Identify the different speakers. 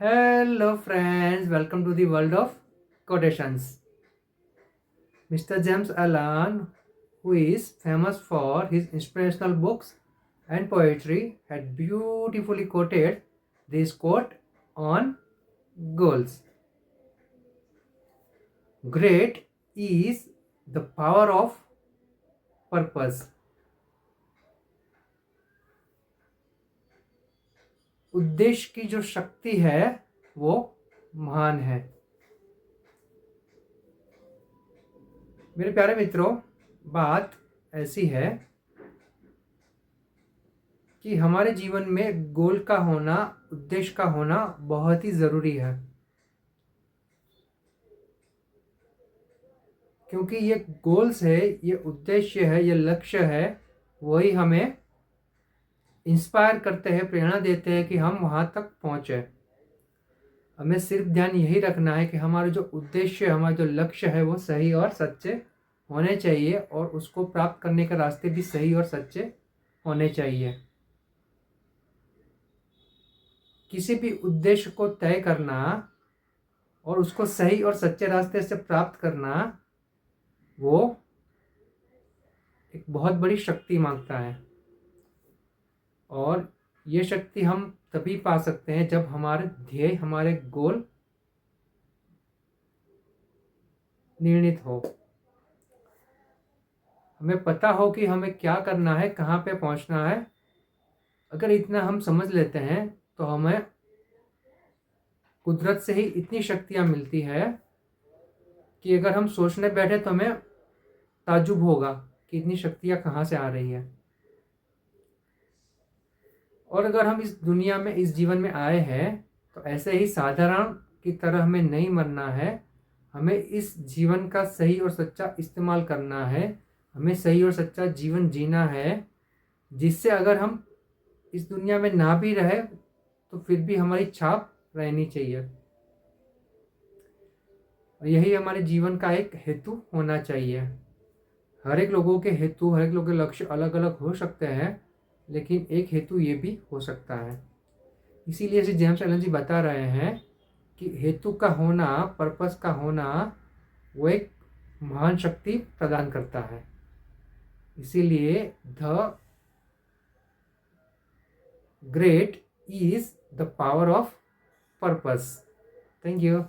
Speaker 1: Hello, friends. Welcome to the world of quotations. Mr. James Allen, who is famous for his inspirational books and poetry, had beautifully quoted this quote on goals. Great is the power of purpose. उद्देश्य की जो शक्ति है वो महान है। मेरे प्यारे मित्रों, बात ऐसी है कि हमारे जीवन में गोल का होना, उद्देश्य का होना बहुत ही ज़रूरी है, क्योंकि ये गोल्स है, ये उद्देश्य है, ये लक्ष्य है, वही हमें इंस्पायर करते हैं, प्रेरणा देते हैं कि हम वहाँ तक पहुँचे। हमें सिर्फ ध्यान यही रखना है कि हमारा जो उद्देश्य, हमारा जो लक्ष्य है वो सही और सच्चे होने चाहिए, और उसको प्राप्त करने के रास्ते भी सही और सच्चे होने चाहिए। किसी भी उद्देश्य को तय करना और उसको सही और सच्चे रास्ते से प्राप्त करना, वो एक बहुत बड़ी शक्ति मांगता है, और ये शक्ति हम तभी पा सकते हैं जब हमारे ध्येय, हमारे गोल निर्णित हो। हमें पता हो कि हमें क्या करना है, कहाँ पे पहुंचना है। अगर इतना हम समझ लेते हैं तो हमें कुदरत से ही इतनी शक्तियाँ मिलती है कि अगर हम सोचने बैठे तो हमें ताज्जुब होगा कि इतनी शक्तियाँ कहाँ से आ रही है। और अगर हम इस दुनिया में, इस जीवन में आए हैं तो ऐसे ही साधारण की तरह हमें नहीं मरना है। हमें इस जीवन का सही और सच्चा इस्तेमाल करना है, हमें सही और सच्चा जीवन जीना है, जिससे अगर हम इस दुनिया में ना भी रहे तो फिर भी हमारी छाप रहनी चाहिए। और यही हमारे जीवन का एक हेतु होना चाहिए। हर एक लोगों के हेतु, हर एक लोगों के लक्ष्य अलग अलग हो सकते हैं, लेकिन एक हेतु ये भी हो सकता है। इसीलिए श्री जेम्स एलन जी बता रहे हैं कि हेतु का होना, पर्पस का होना, वो एक महान शक्ति प्रदान करता है। इसीलिए the great is the power of purpose. Thank you.